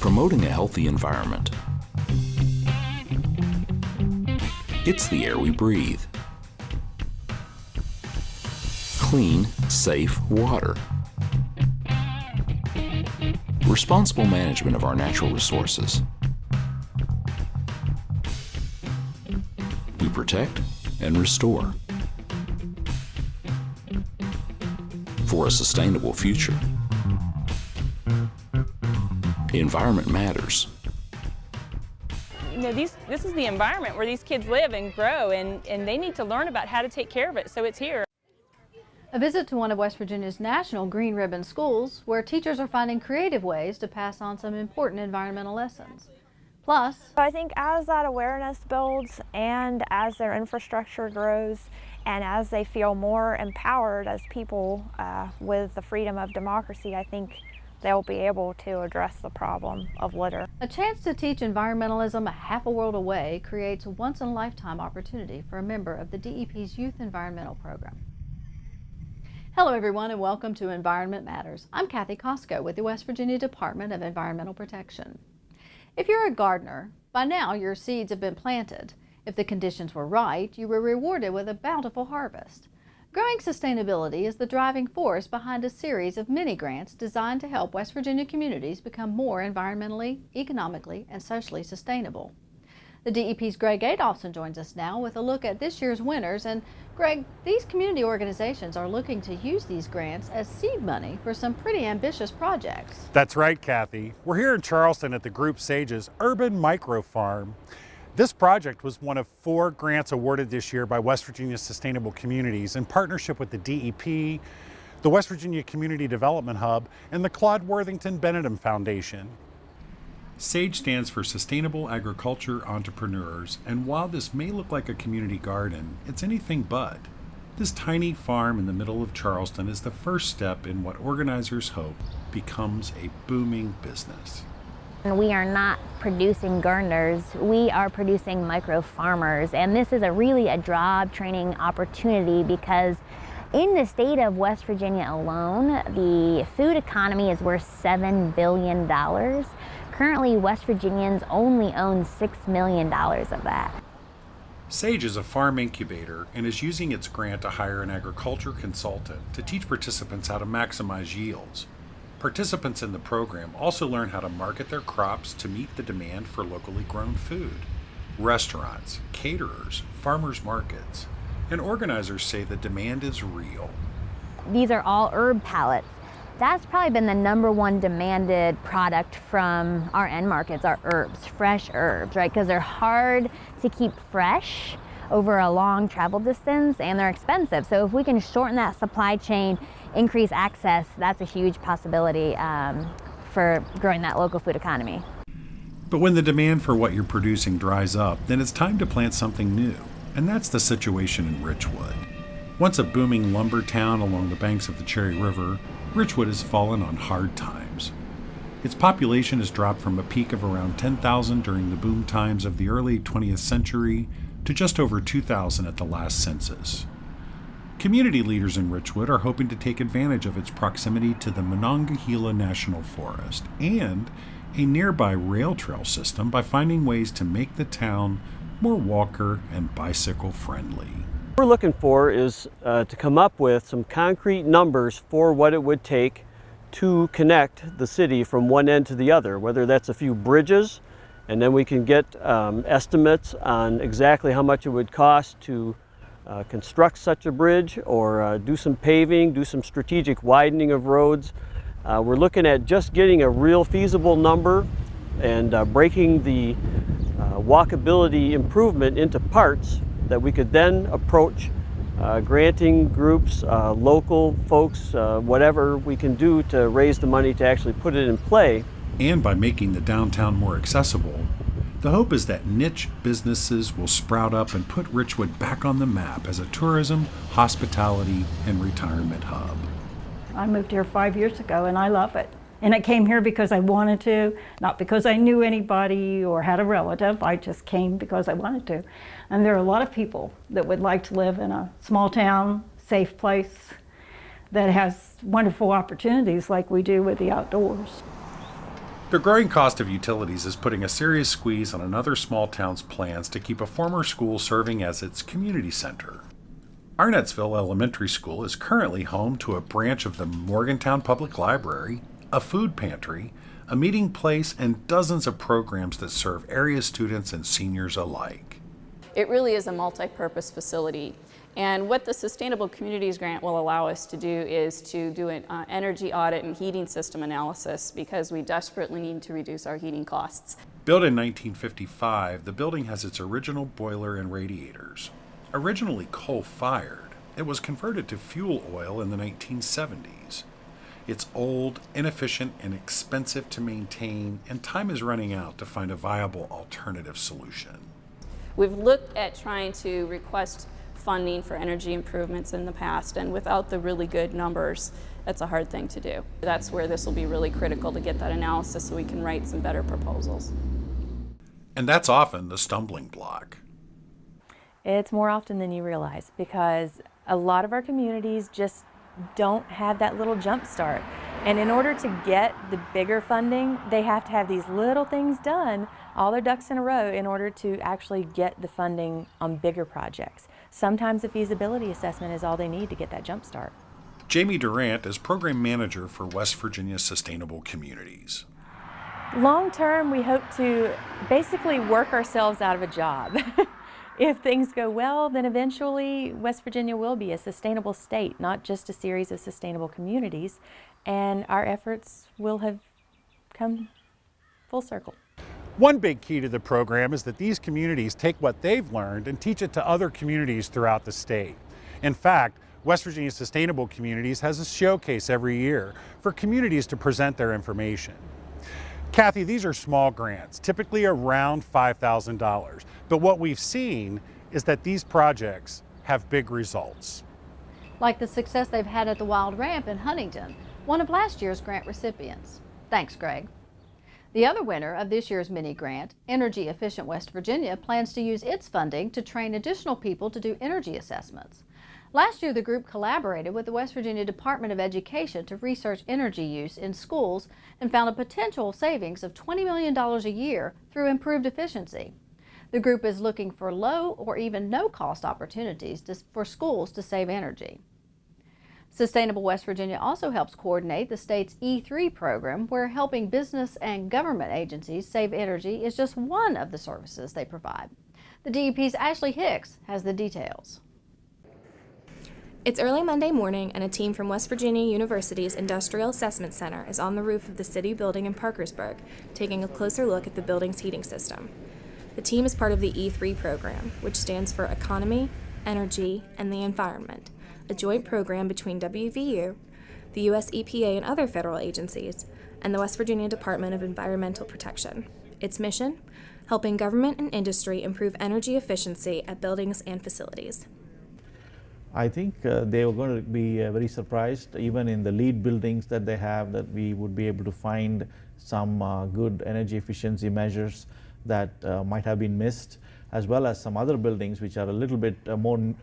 promoting a healthy environment. It's the air we breathe. Clean, safe water. Responsible management of our natural resources. We protect and restore for a sustainable future. The environment matters. You know, this is the environment where these kids live and grow, and they need to learn about how to take care of it, so it's here. A visit to one of West Virginia's national Green Ribbon schools, where teachers are finding creative ways to pass on some important environmental lessons. Plus, I think as that awareness builds and as their infrastructure grows and as they feel more empowered as people with the freedom of democracy, I think they'll be able to address the problem of litter. a chance to teach environmentalism a half a world away creates a once-in-a-lifetime opportunity for a member of the DEP's Youth Environmental Program. Hello everyone and welcome to Environment Matters. I'm Kathy Cosco with the West Virginia Department of Environmental Protection. If you're a gardener, by now your seeds have been planted. If the conditions were right, you were rewarded with a bountiful harvest. Growing sustainability is the driving force behind a series of mini grants designed to help West Virginia communities become more environmentally, economically, and socially sustainable. The DEP's Greg Adolfson joins us now with a look at this year's winners. And Greg, these community organizations are looking to use these grants as seed money for some pretty ambitious projects. That's right, Kathy. We're here in Charleston at the Group Sage's Urban Micro Farm. This project was one of 4 grants awarded this year by West Virginia Sustainable Communities in partnership with the DEP, the West Virginia Community Development Hub, and the Claude Worthington Benedum Foundation. SAGE stands for Sustainable Agriculture Entrepreneurs, and while this may look like a community garden, it's anything but. This tiny farm in the middle of Charleston is the first step in what organizers hope becomes a booming business. We are not producing gardeners, we are producing micro farmers, and this is really a job training opportunity because in the state of West Virginia alone, the food economy is worth $7 billion. Currently, West Virginians only own $6 million of that. SAGE is a farm incubator and is using its grant to hire an agriculture consultant to teach participants how to maximize yields. Participants in the program also learn how to market their crops to meet the demand for locally grown food. Restaurants, caterers, farmers markets, and organizers say the demand is real. These are all herb pallets. That's probably been the #1 demanded product from our end markets, our herbs, fresh herbs, right? Because they're hard to keep fresh over a long travel distance and they're expensive. So if we can shorten that supply chain, increase access, that's a huge possibility for growing that local food economy. But when the demand for what you're producing dries up, then it's time to plant something new. And that's the situation in Richwood. Once a booming lumber town along the banks of the Cherry River, Richwood has fallen on hard times. Its population has dropped from a peak of around 10,000 during the boom times of the early 20th century to just over 2,000 at the last census. Community leaders in Richwood are hoping to take advantage of its proximity to the Monongahela National Forest and a nearby rail trail system by finding ways to make the town more walker and bicycle friendly. What we're looking for is to come up with some concrete numbers for what it would take to connect the city from one end to the other, whether that's a few bridges, and then we can get estimates on exactly how much it would cost to construct such a bridge or do some paving, do some strategic widening of roads. We're looking at just getting a real feasible number and breaking the walkability improvement into parts that we could then approach granting groups, local folks, whatever we can do to raise the money to actually put it in play. And by making the downtown more accessible, the hope is that niche businesses will sprout up and put Richwood back on the map as a tourism, hospitality, and retirement hub. I moved here 5 years ago and I love it. And I came here because I wanted to, not because I knew anybody or had a relative. I just came because I wanted to. And there are a lot of people that would like to live in a small town, safe place that has wonderful opportunities like we do with the outdoors. The growing cost of utilities is putting a serious squeeze on another small town's plans to keep a former school serving as its community center. Arnettesville Elementary School is currently home to a branch of the Morgantown Public Library, a food pantry, a meeting place, and dozens of programs that serve area students and seniors alike. It really is a multi-purpose facility. And what the Sustainable Communities Grant will allow us to do is to do an energy audit and heating system analysis because we desperately need to reduce our heating costs. Built in 1955, the building has its original boiler and radiators. Originally coal-fired, it was converted to fuel oil in the 1970s. It's old, inefficient, and expensive to maintain, and time is running out to find a viable alternative solution. We've looked at trying to request funding for energy improvements in the past, and without the really good numbers, that's a hard thing to do. That's where this will be really critical to get that analysis so we can write some better proposals. And that's often the stumbling block. It's more often than you realize because a lot of our communities just don't have that little jump start. And in order to get the bigger funding, they have to have these little things done, all their ducks in a row, in order to actually get the funding on bigger projects. Sometimes a feasibility assessment is all they need to get that jump start. Jamie Durant is program manager for West Virginia Sustainable Communities. Long term, we hope to basically work ourselves out of a job. If things go well, then eventually West Virginia will be a sustainable state, not just a series of sustainable communities, and our efforts will have come full circle. One big key to the program is that these communities take what they've learned and teach it to other communities throughout the state. In fact, West Virginia Sustainable Communities has a showcase every year for communities to present their information. Kathy, these are small grants, typically around $5,000, but what we've seen is that these projects have big results. Like the success they've had at the Wild Ramp in Huntington, one of last year's grant recipients. Thanks, Greg. The other winner of this year's mini grant, Energy Efficient West Virginia, plans to use its funding to train additional people to do energy assessments. Last year, the group collaborated with the West Virginia Department of Education to research energy use in schools and found a potential savings of $20 million a year through improved efficiency. The group is looking for low or even no cost opportunities for schools to save energy. Sustainable West Virginia also helps coordinate the state's E3 program, where helping business and government agencies save energy is just one of the services they provide. The DEP's Ashley Hicks has the details. It's early Monday morning, and a team from West Virginia University's Industrial Assessment Center is on the roof of the city building in Parkersburg, taking a closer look at the building's heating system. The team is part of the E3 program, which stands for Economy, Energy, and the Environment, a joint program between WVU, the U.S. EPA and other federal agencies, and the West Virginia Department of Environmental Protection. Its mission? Helping government and industry improve energy efficiency at buildings and facilities. I think they were going to be very surprised, even in the lead buildings that they have, that we would be able to find some good energy efficiency measures that might have been missed, as well as some other buildings which are a little bit more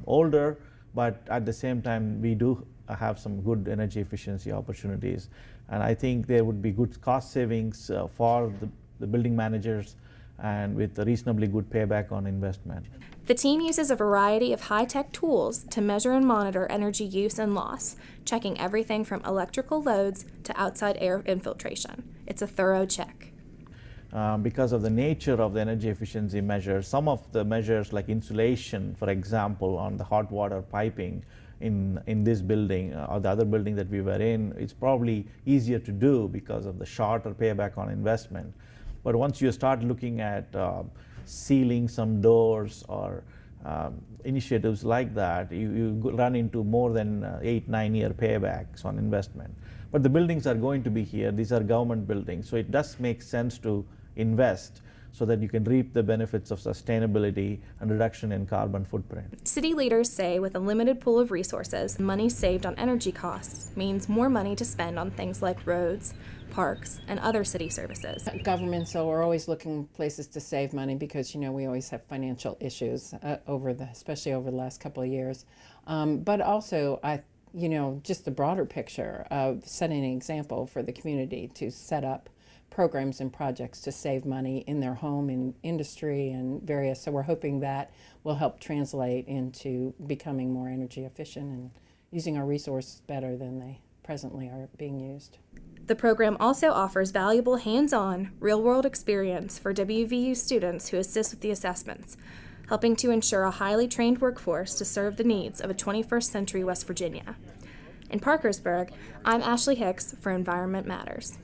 older, but at the same time we do have some good energy efficiency opportunities. And I think there would be good cost savings for the building managers, and with a reasonably good payback on investment. The team uses a variety of high-tech tools to measure and monitor energy use and loss, checking everything from electrical loads to outside air infiltration. It's a thorough check. Because of the nature of the energy efficiency measures, some of the measures like insulation, for example, on the hot water piping in this building or the other building that we were in, it's probably easier to do because of the shorter payback on investment. But once you start looking at sealing some doors or initiatives like that, you run into more than 8-9 year paybacks on investment. But the buildings are going to be here. These are government buildings, so it does make sense to invest so that you can reap the benefits of sustainability and reduction in carbon footprint. City leaders say with a limited pool of resources, money saved on energy costs means more money to spend on things like roads, parks, and other city services. Governments are always looking places to save money because, you know, we always have financial issues especially over the last couple of years. But also, just the broader picture of setting an example for the community to set up programs and projects to save money in their home, in industry, and various. So we're hoping that will help translate into becoming more energy efficient and using our resources better than they presently are being used. The program also offers valuable hands-on, real-world experience for WVU students who assist with the assessments, helping to ensure a highly trained workforce to serve the needs of a 21st century West Virginia. In Parkersburg, I'm Ashley Hicks for Environment Matters.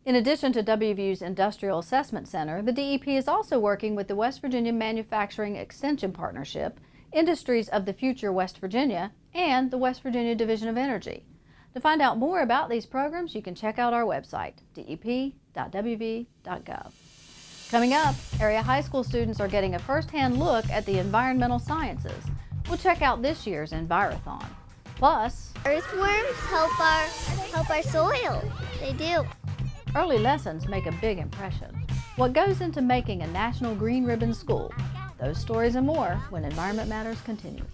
In addition to WVU's Industrial Assessment Center, the DEP is also working with the West Virginia Manufacturing Extension Partnership, Industries of the Future West Virginia, and the West Virginia Division of Energy. To find out more about these programs, you can check out our website, dep.wv.gov. Coming up, area high school students are getting a first-hand look at the environmental sciences. We'll check out this year's Envirothon. Plus, earthworms help our soil. They do. Early lessons make a big impression. What goes into making a National Green Ribbon School? Those stories and more when Environment Matters continues.